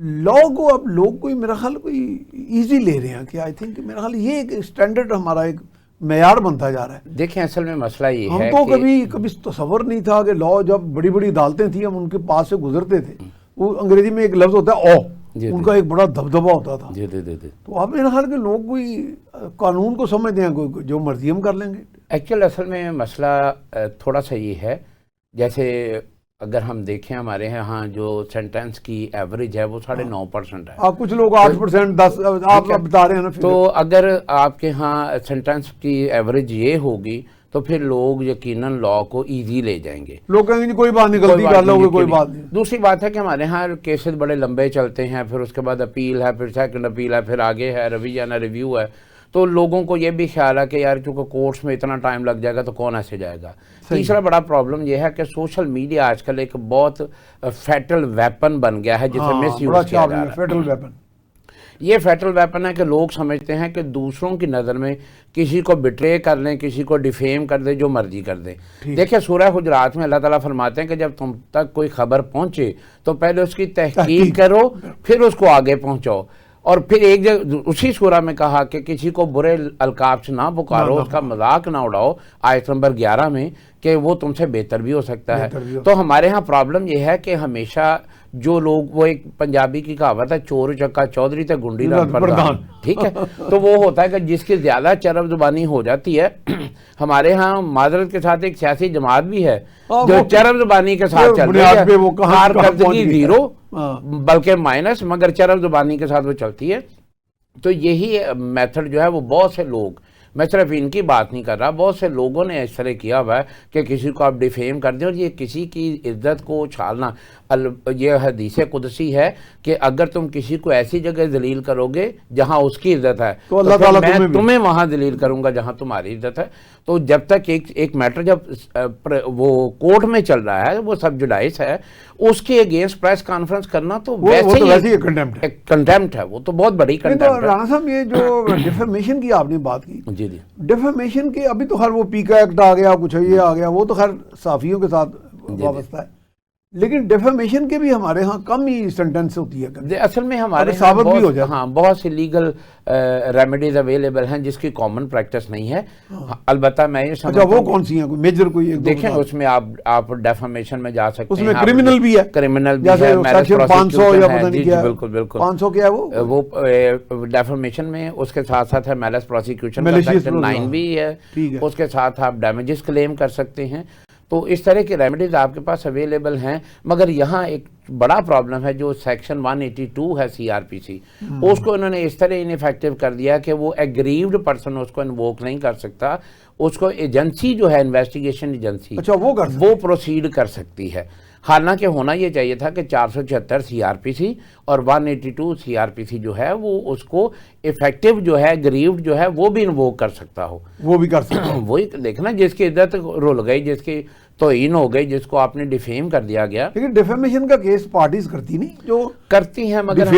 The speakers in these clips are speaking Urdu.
لا کو اب لوگ کوئی میرا خیال کوئی ایزی لے رہے ہیں کہ آئی تھنک میرا خیال یہ ایک اسٹینڈرڈ ہمارا ایک معیار بنتا جا رہا ہے. دیکھیں اصل میں مسئلہ یہ ہے ہم تو کبھی تصور نہیں تھا کہ لا جب بڑی بڑی عدالتیں تھیں ہم ان کے پاس سے گزرتے تھے, وہ انگریزی میں ایک لفظ ہوتا ہے او, ان کا ایک بڑا دبدبہ ہوتا تھا. تو اب میرا خیال کہ لوگ کوئی قانون کو سمجھتے ہیں کوئی جو مرضی ہم کر لیں گے. ایکچوئل اصل میں مسئلہ تھوڑا سا یہ ہے, جیسے اگر ہم دیکھیں ہمارے یہاں جو سینٹنس کی ایوریج ہے وہ 9.5% ہے. آپ کچھ لوگ 8%, 10 آپ بتا رہے ہیں نا. تو اگر آپ کے ہاں سینٹنس کی ایوریج یہ ہوگی تو پھر لوگ یقیناً لا کو ایزی لے جائیں گے. لوگ کہیں گے کوئی بات نہیں, غلطی کر لو گے کوئی بات نہیں. دوسری بات ہے کہ ہمارے ہاں کیسز بڑے لمبے چلتے ہیں, پھر اس کے بعد اپیل ہے, پھر سیکنڈ اپیل ہے, پھر آگے ہے رویہ ریویو ہے. تو لوگوں کو یہ بھی خیال ہے کہ یار کیونکہ کورٹس میں اتنا ٹائم لگ جائے گا تو کون ایسے جائے گا. تیسرا بڑا پرابلم یہ ہے کہ سوشل میڈیا آج کل ایک بہت فیٹل ویپن بن گیا ہے جسے مس یوز کیا جا رہا ہے. یہ فیٹل ویپن ہے کہ لوگ سمجھتے ہیں کہ دوسروں کی نظر میں کسی کو بٹرے کر لیں, کسی کو ڈیفیم کر دیں, جو مرضی کر دیں. دیکھیں سورہ حجرات میں اللہ تعالیٰ فرماتے ہیں کہ جب تم تک کوئی خبر پہنچے تو پہلے اس کی تحقیق کرو, پھر اس کو آگے پہنچاؤ. اور پھر ایک جگہ اسی سورہ میں کہا کہ کسی کو برے القاب سے نہ پکارو, اس کا مذاق نہ اڑاؤ, آیت نمبر 11 میں, کہ وہ تم سے بہتر بھی ہو سکتا ہے. تو ہمارے ہاں پرابلم یہ ہے کہ ہمیشہ جو لوگ, وہ ایک پنجابی کی کہاوت ہے, چور چکا چودھری تے گنڈی رات پردان, ٹھیک ہے, تو وہ ہوتا ہے کہ جس کی زیادہ چرب زبانی ہو جاتی ہے. ہمارے ہاں معذرت کے ساتھ ایک سیاسی جماعت بھی ہے جو چرب زبانی کے ساتھ چل رہی ہے, کارکردگی 0 بلکہ مائنس, مگر چرب زبانی کے ساتھ وہ چلتی ہے. تو یہی میتھڈ جو ہے وہ بہت سے لوگ, میں صرف ان کی بات نہیں کر رہا, بہت سے لوگوں نے اس طرح کیا ہوا ہے کہ کسی کو آپ ڈیفیم کر دیں. اور یہ کسی کی عزت کو چھالنا, یہ حدیث قدسی ہے کہ اگر تم کسی کو ایسی جگہ ذلیل کرو گے جہاں اس کی عزت ہے تو اللہ تعالیٰ میں تمہیں وہاں ذلیل کروں گا جہاں تمہاری عزت ہے. تو جب تک ایک میٹر جب وہ کورٹ میں چل رہا ہے, وہ سب جوڈائس ہے, اس کے اگینسٹ پریس کانفرنس کرنا تو ویسے ہی کنٹیمپٹ ہے, وہ تو بہت بڑی کنٹیمپٹ ہے. رانا صاحب یہ جو ڈیفیمیشن کی آپ نے بات کی, ڈیفیمیشن کے ابھی تو خیر وہ پیکا ایکٹ آ گیا, کچھ یہ آ گیا, وہ تو خیر صحافیوں کے ساتھ وابستہ ہے, لیکن ڈیفیمیشن کے بھی ہمارے ہاں کم ہی سینٹنس ہوتی ہے. اصل میں ہمارے ثابت بھی ہو جاتا, ہاں بہت سی لیگل ریمیڈیز اویلیبل ہیں جس کی کامن پریکٹس نہیں ہے. البتہ میں یہ سمجھتا ہوں, وہ کون سی ہیں, کوئی میجر کوئی دیکھیں اس میں آپ ڈیفیمیشن میں جا سکتے ہیں, اس میں کرمنل بھی ہے, کرمنل بھی ہے, میرج 500 یا پتہ نہیں کیا, بالکل بالکل 500 کیا ہے وہ ڈیفیمیشن میں. اس کے ساتھ ساتھ ہے میلس پروسیکیوشن کا سیکشن 9 بھی ہے, اس کے ساتھ آپ ڈیمیجز کلیم کر سکتے ہیں. تو اس طرح کی ریمیڈیز آپ کے پاس اویلیبل ہیں. مگر یہاں ایک بڑا پرابلم ہے, جو سیکشن 182 ہے CRPC, اس کو انہوں نے اس طرح انیفیکٹو کر دیا کہ وہ ایگریوڈ پرسن اس کو انووک نہیں کر سکتا, اس کو ایجنسی جو ہے انویسٹیگیشن ایجنسی وہ پروسیڈ کر سکتی ہے. حالانکہ ہونا یہ چاہیے تھا کہ 476 CRPC اور 182 CRPC جو ہے وہ اس کو افیکٹو جو ہے, گریوڈ جو ہے, وہ بھی انووک کر سکتا ہو, وہ بھی کر سکتا ہو. وہی دیکھنا جس کی عزت رول گئی, جس کی توہین ہو گئی, جس کو آپ نے ڈیفیم کر دیا گیا. لیکن ڈیفیمیشن کا کیس پارٹیز کرتی نہیں, جو کرتی ہیں, مگر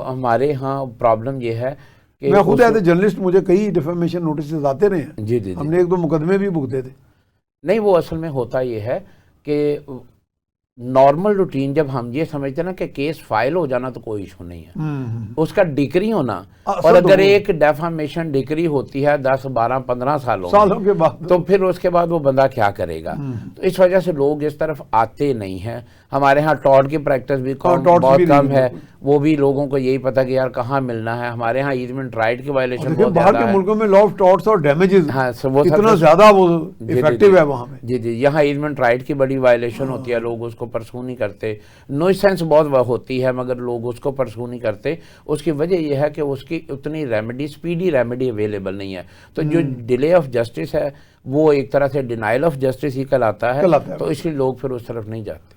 ہمارے ہاں پرابلم یہ ہے کہ میں خود ایز اے جرنلسٹ مجھے کئی ڈیفیمیشن نوٹسز آتے رہے ہیں. جی ہم نے ایک دو مقدمے بھی بھگتے تھے. نہیں, وہ اصل میں ہوتا یہ ہے کہ نارمل روٹین جب ہم یہ سمجھتے ہیں نا کہ کیس فائل ہو جانا تو کوئی ایشو نہیں ہے, اس کا ڈگری ہونا, اور اگر ایک ڈیفامیشن ڈگری ہوتی ہے 10 12 15 سالوں کے بعد, تو پھر اس کے بعد وہ بندہ کیا کرے گا. تو اس وجہ سے لوگ اس طرف آتے نہیں ہیں. ہمارے ہاں ٹاٹ کی پریکٹس بھی بہت کم ہے, وہ بھی لوگوں کو یہی پتا کہ یار کہاں ملنا ہے. ہمارے ہاں ایزمنٹ رائٹ کی وائلیشن بہت باہر کے ملکوں میں لا آف ٹارٹس اور ڈیمیجز اتنا زیادہ وہ ایفیکٹو ہے وہاں پہ. جی, یہاں ایزمنٹ رائٹ کی بڑی وائلیشن ہوتی ہے, لوگ اس کو پرسو نہیں کرتے. نوئسنس بہت ہوتی ہے مگر لوگ اس کو پرسو نہیں کرتے. اس کی وجہ یہ ہے کہ اس کی اتنی ریمیڈی, سپیڈی ریمیڈی اویلیبل نہیں ہے. تو جو ڈیلے آف جسٹس ہے وہ ایک طرح سے ڈینائل آف جسٹس ہی کہلاتا ہے, تو اس لیے لوگ پھر اس طرف نہیں جاتے.